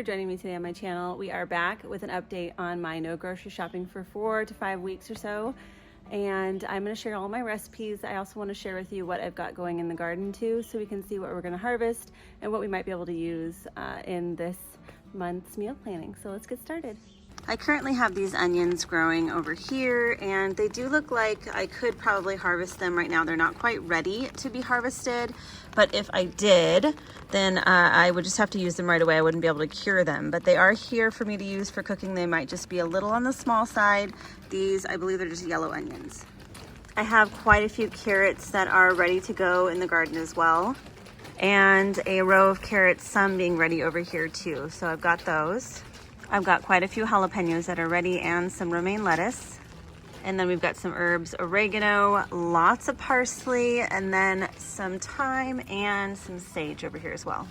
joining me today on my channel. We are back with an update on my no grocery shopping for 4 to 5 weeks or so. And I'm going to share all my recipes. I also want to share with you what I've got going in the garden too, so we can see what we're going to harvest and what we might be able to use in this month's meal planning. So let's get started. I currently have these onions growing over here, and they do look like I could probably harvest them right now. They're not quite ready to be harvested, but if I did, then I would just have to use them right away. I wouldn't be able to cure them, but they are here for me to use for cooking. They might just be a little on the small side. These, I believe they're just yellow onions. I have quite a few carrots that are ready to go in the garden as well, and a row of carrots, some being ready over here too. So I've got those. I've got quite a few jalapenos that are ready and some romaine lettuce. And then we've got some herbs, oregano, lots of parsley, and then some thyme and some sage over here as well.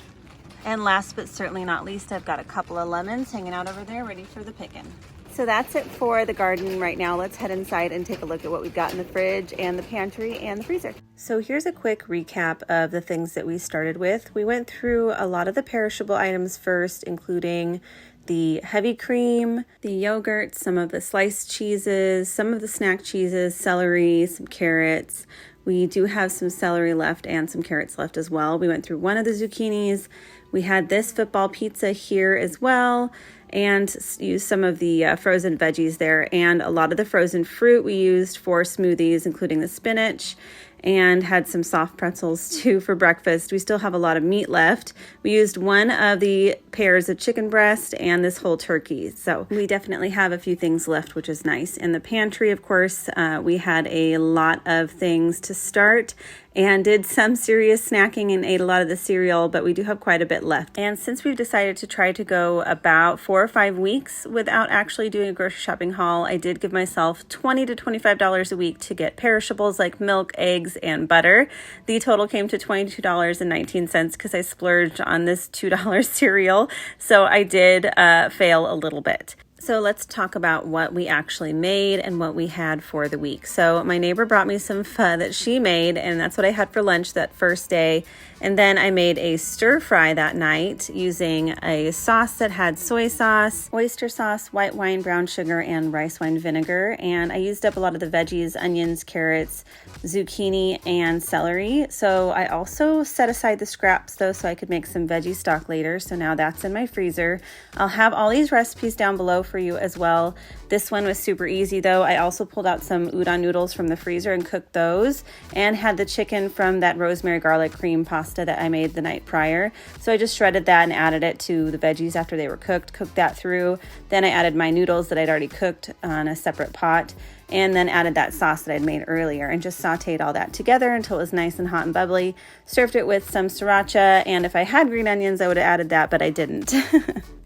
And last but certainly not least, I've got a couple of lemons hanging out over there ready for the picking. So that's it for the garden right now. Let's head inside and take a look at what we've got in the fridge and the pantry and the freezer. So here's a quick recap of the things that we started with. We went through a lot of the perishable items first, including the heavy cream, the yogurt, some of the sliced cheeses, some of the snack cheeses, celery, some carrots. We do have some celery left and some carrots left as well. We went through one of the zucchinis. We had this football pizza here as well, and used some of the frozen veggies there, and a lot of the frozen fruit we used for smoothies, including the spinach, and had some soft pretzels too for breakfast. We still have a lot of meat left. We used one of the pairs of chicken breast and this whole turkey. So we definitely have a few things left, which is nice. In the pantry, of course, we had a lot of things to start and did some serious snacking and ate a lot of the cereal, but we do have quite a bit left. And since we've decided to try to go about 4 or 5 weeks without actually doing a grocery shopping haul, I did give myself $20 to $25 a week to get perishables like milk, eggs, and butter. The total came to $22.19 because I splurged on this $2 cereal. So I did fail a little bit. So let's talk about what we actually made and what we had for the week. So my neighbor brought me some pho that she made, and that's what I had for lunch that first day. And then I made a stir fry that night using a sauce that had soy sauce, oyster sauce, white wine, brown sugar, and rice wine vinegar. And I used up a lot of the veggies, onions, carrots, zucchini, and celery. So I also set aside the scraps though, so I could make some veggie stock later. So now that's in my freezer. I'll have all these recipes down below for you as well. This one was super easy though. I also pulled out some udon noodles from the freezer and cooked those, and had the chicken from that rosemary garlic cream pasta that I made the night prior. So I just shredded that and added it to the veggies after they were cooked that through. Then I added my noodles that I'd already cooked on a separate pot, and then added that sauce that I'd made earlier and just sauteed all that together until it was nice and hot and bubbly. Served it with some sriracha, and if I had green onions, I would have added that, but I didn't.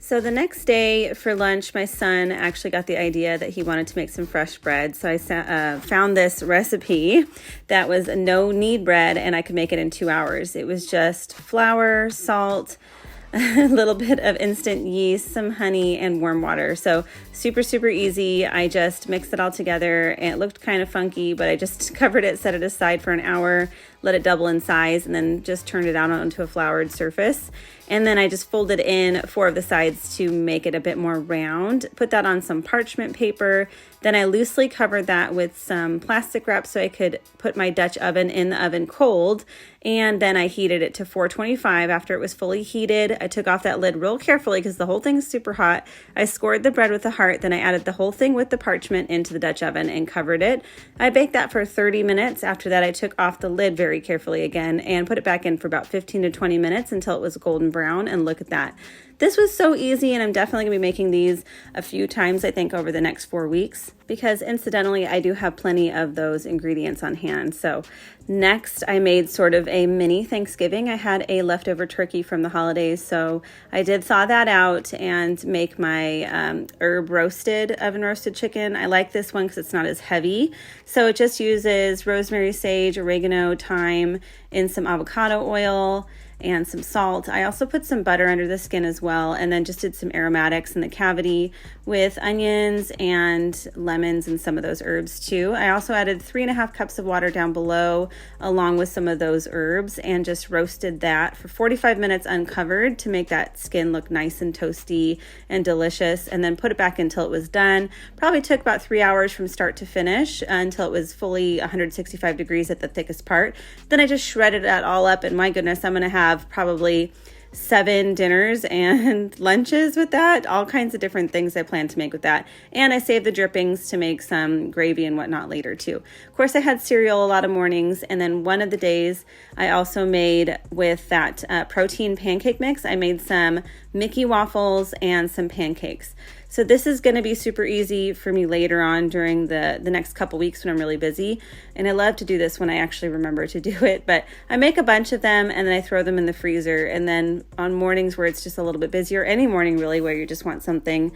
So the next day for lunch, my son actually got the idea that he wanted to make some fresh bread. So I found this recipe that was a no-knead bread, and I could make it in 2 hours. It was just flour, salt, a little bit of instant yeast, some honey, and warm water. So super, super easy. I just mixed it all together, and it looked kind of funky, but I just covered it, set it aside for an hour, let it double in size, and then just turned it out onto a floured surface. And then I just folded in 4 of the sides to make it a bit more round. Put that on some parchment paper. Then I loosely covered that with some plastic wrap so I could put my Dutch oven in the oven cold. And then I heated it to 425. After it was fully heated, I took off that lid real carefully because the whole thing is super hot. I scored the bread with the heart. Then I added the whole thing with the parchment into the Dutch oven and covered it. I baked that for 30 minutes. After that, I took off the lid very carefully again and put it back in for about 15 to 20 minutes until it was golden brown. And look at that. This was so easy, and I'm definitely going to be making these a few times, I think, over the next 4 weeks, because incidentally, I do have plenty of those ingredients on hand. So next, I made sort of a mini Thanksgiving. I had a leftover turkey from the holidays, so I did thaw that out and make my oven roasted chicken. I like this one because it's not as heavy. So it just uses rosemary, sage, oregano, thyme, and some avocado oil. and some salt. I also put some butter under the skin as well, and then just did some aromatics in the cavity with onions and lemons and some of those herbs too. I also added 3.5 cups of water down below along with some of those herbs and just roasted that for 45 minutes uncovered to make that skin look nice and toasty and delicious, and then put it back until it was done. Probably took about 3 hours from start to finish until it was fully 165 degrees at the thickest part. Then I just shredded that all up, and my goodness, I'm going to have probably 7 dinners and lunches with that, all kinds of different things I plan to make with that. And I saved the drippings to make some gravy and whatnot later too. Of course, I had cereal a lot of mornings, and then one of the days I also made with that protein pancake mix, I made some Mickey waffles and some pancakes. So this is going to be super easy for me later on during the next couple weeks when I'm really busy. And I love to do this when I actually remember to do it. But I make a bunch of them and then I throw them in the freezer. And then on mornings where it's just a little bit busier, any morning really where you just want something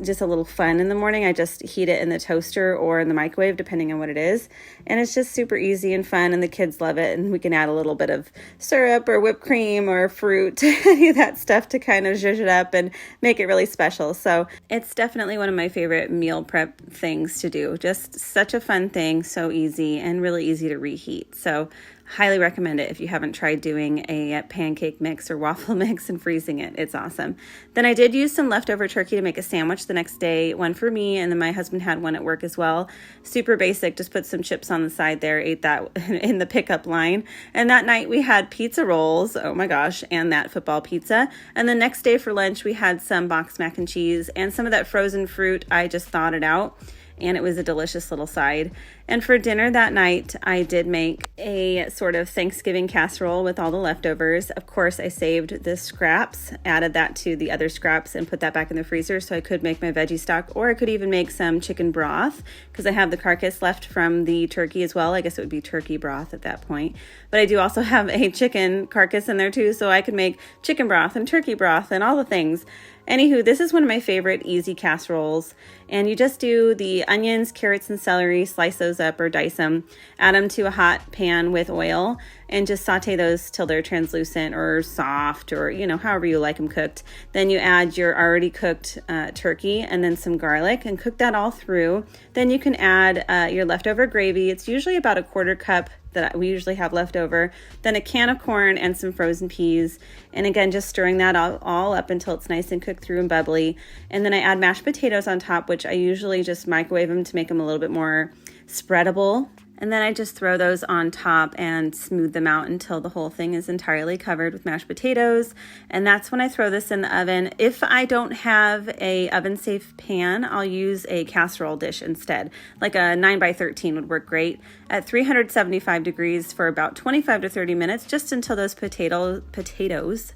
just a little fun in the morning, I just heat it in the toaster or in the microwave, depending on what it is. And it's just super easy and fun, and the kids love it. And we can add a little bit of syrup or whipped cream or fruit, any of that stuff to kind of zhuzh it up and make it really special. So it's definitely one of my favorite meal prep things to do. Just such a fun thing, so easy and really easy to reheat. So highly recommend it if you haven't tried doing a pancake mix or waffle mix and freezing it. It's awesome. Then I did use some leftover turkey to make a sandwich the next day, one for me, and then my husband had one at work as well. Super basic, just put some chips on the side there, ate that in the pickup line. And that night we had pizza rolls, oh my gosh, and that football pizza. And the next day for lunch we had some boxed mac and cheese and some of that frozen fruit. I just thawed it out, and it was a delicious little side. And for dinner that night, I did make a sort of Thanksgiving casserole with all the leftovers. Of course, I saved the scraps, added that to the other scraps, and put that back in the freezer so I could make my veggie stock, or I could even make some chicken broth because I have the carcass left from the turkey as well. I guess it would be turkey broth at that point. But I do also have a chicken carcass in there too, so I could make chicken broth and turkey broth and all the things. Anywho, this is one of my favorite easy casseroles, and you just do the onions, carrots, and celery, slice those up or dice them, add them to a hot pan with oil, and just saute those till they're translucent or soft, or however you like them cooked. Then you add your already cooked turkey and then some garlic and cook that all through. Then you can add your leftover gravy. It's usually about a 1/4 cup that we usually have left over, then a can of corn and some frozen peas. And again, just stirring that all up until it's nice and cooked through and bubbly. And then I add mashed potatoes on top, which I usually just microwave them to make them a little bit more spreadable. And then I just throw those on top and smooth them out until the whole thing is entirely covered with mashed potatoes. And that's when I throw this in the oven. If I don't have a oven-safe pan, I'll use a casserole dish instead. Like a 9x13 would work great at 375 degrees for about 25 to 30 minutes, just until those potatoes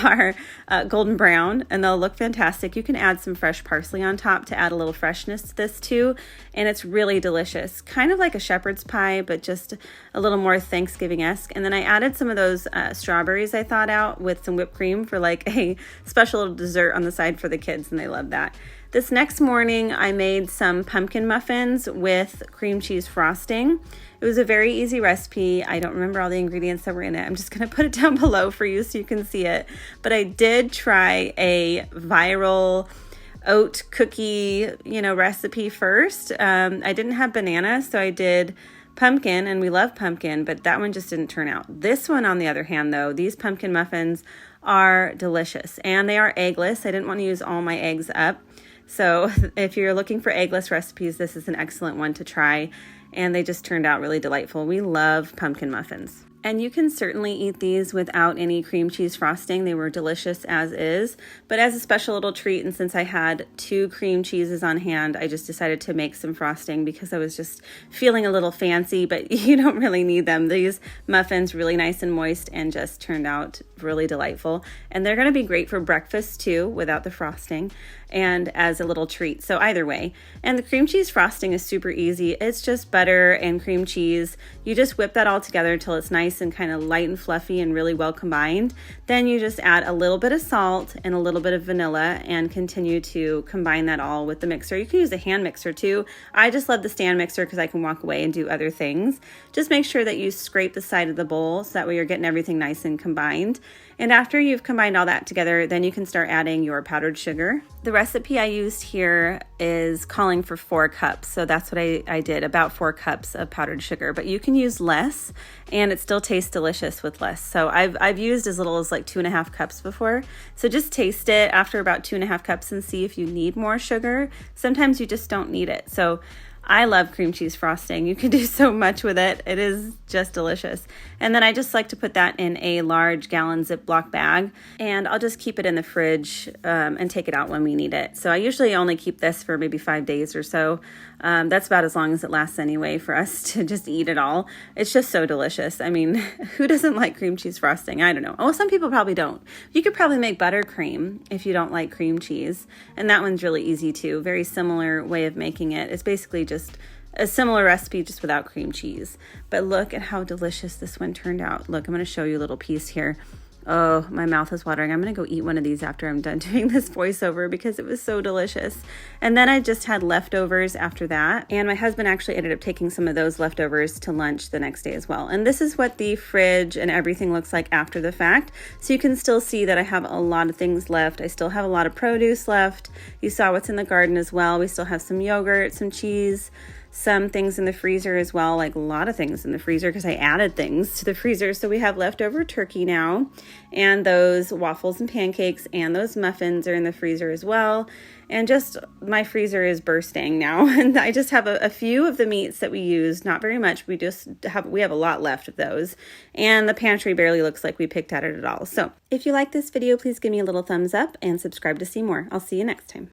are golden brown, and they'll look fantastic. You can add some fresh parsley on top to add a little freshness to this too, and it's really delicious. Kind of like a shepherd's pie, but just a little more Thanksgiving-esque. And then I added some of those strawberries I thawed out with some whipped cream for like a special little dessert on the side for the kids, and they love that. This next morning, I made some pumpkin muffins with cream cheese frosting. It was a very easy recipe. I don't remember all the ingredients that were in it. I'm just going to put it down below for you so you can see it. But I did try a viral oat cookie, recipe first. I didn't have banana, so I did pumpkin, and we love pumpkin, but that one just didn't turn out. This one, on the other hand, though, these pumpkin muffins are delicious, and they are eggless. I didn't want to use all my eggs up. So if you're looking for eggless recipes, this is an excellent one to try, and they just turned out really delightful. We love pumpkin muffins. And you can certainly eat these without any cream cheese frosting. They were delicious as is, but as a special little treat, and since I had 2 cream cheeses on hand, I just decided to make some frosting because I was just feeling a little fancy, but you don't really need them. These muffins, really nice and moist, and just turned out really delightful. And they're going to be great for breakfast too, without the frosting. and as a little treat. So either way. And the cream cheese frosting is super easy. It's just butter and cream cheese. You just whip that all together until it's nice and kind of light and fluffy and really well combined. Then you just add a little bit of salt and a little bit of vanilla and continue to combine that all with the mixer. You can use a hand mixer too. I just love the stand mixer because I can walk away and do other things. Just make sure that you scrape the side of the bowl so that way you're getting everything nice and combined. And after you've combined all that together, then you can start adding your powdered sugar. The recipe I used here is calling for 4 cups. So that's what I did, about 4 cups of powdered sugar, but you can use less and it still tastes delicious with less. So I've used as little as like 2.5 cups before. So just taste it after about 2.5 cups and see if you need more sugar. Sometimes you just don't need it. So I love cream cheese frosting. You can do so much with it. It is just delicious. And then I just like to put that in a large gallon Ziploc bag, and I'll just keep it in the fridge and take it out when we need it. So I usually only keep this for maybe 5 days or so. That's about as long as it lasts anyway for us to just eat it all. It's just so delicious. I mean, who doesn't like cream cheese frosting? I don't know. Oh, some people probably don't. You could probably make buttercream if you don't like cream cheese. And that one's really easy too. Very similar way of making it. It's basically just a similar recipe just without cream cheese. But look at how delicious this one turned out. Look, I'm going to show you a little piece here. Oh, my mouth is watering. I'm going to go eat one of these after I'm done doing this voiceover because it was so delicious. And then I just had leftovers after that. And my husband actually ended up taking some of those leftovers to lunch the next day as well. And this is what the fridge and everything looks like after the fact. So you can still see that I have a lot of things left. I still have a lot of produce left. You saw what's in the garden as well. We still have some yogurt, some cheese, some things in the freezer as well, like a lot of things in the freezer because I added things to the freezer. So we have leftover turkey now, and those waffles and pancakes and those muffins are in the freezer as well. And just my freezer is bursting now. And I just have a few of the meats that we use, not very much. We have a lot left of those. And the pantry barely looks like we picked at it at all. So if you like this video, please give me a little thumbs up and subscribe to see more. I'll see you next time.